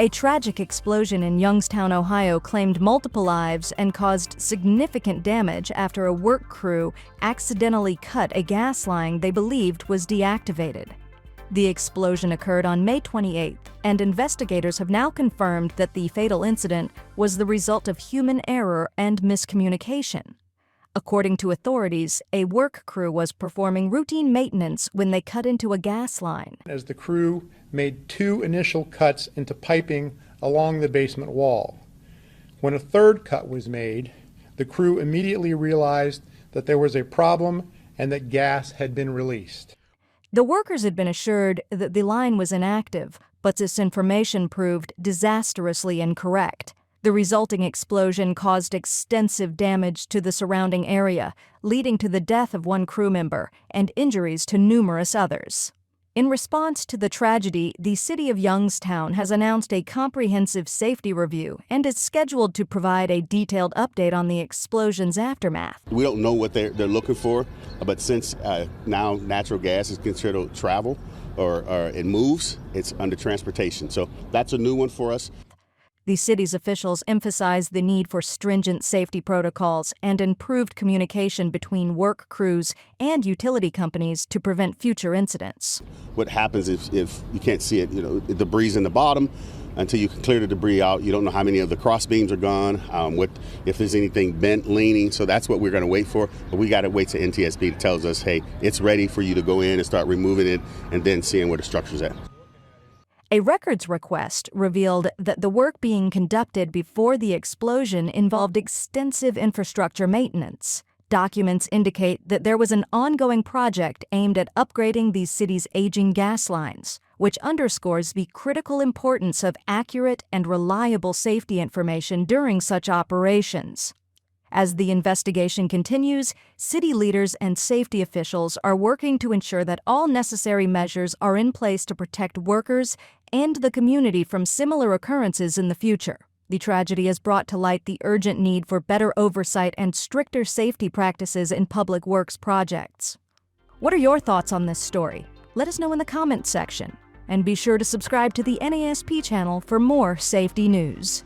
A tragic explosion in Youngstown, Ohio claimed multiple lives and caused significant damage after a work crew accidentally cut a gas line they believed was deactivated. The explosion occurred on May 28th, and investigators have now confirmed that the fatal incident was the result of human error and miscommunication. According to authorities, a work crew was performing routine maintenance when they cut into a gas line. As the crew made 2 initial cuts into piping along the basement wall. When a 3rd cut was made, the crew immediately realized that there was a problem and that gas had been released. The workers had been assured that the line was inactive, but this information proved disastrously incorrect. The resulting explosion caused extensive damage to the surrounding area, leading to the death of 1 crew member and injuries to numerous others. In response to the tragedy, the City of Youngstown has announced a comprehensive safety review and is scheduled to provide a detailed update on the explosion's aftermath. We don't know what they're looking for, but since now natural gas is considered travel or it moves, it's under transportation. So that's a new one for us. The city's officials emphasized the need for stringent safety protocols and improved communication between work crews and utility companies to prevent future incidents. What happens if you can't see it, the debris in the bottom, until you can clear the debris out, you don't know how many of the cross beams are gone, if there's anything bent, leaning. So that's what we're going to wait for. But we got to wait till NTSB tells us, hey, it's ready for you to go in and start removing it and then seeing where the structure's at. A records request revealed that the work being conducted before the explosion involved extensive infrastructure maintenance. Documents indicate that there was an ongoing project aimed at upgrading the city's aging gas lines, which underscores the critical importance of accurate and reliable safety information during such operations. As the investigation continues, city leaders and safety officials are working to ensure that all necessary measures are in place to protect workers and the community from similar occurrences in the future. The tragedy has brought to light the urgent need for better oversight and stricter safety practices in public works projects. What are your thoughts on this story? Let us know in the comments section. And be sure to subscribe to the NASP channel for more safety news.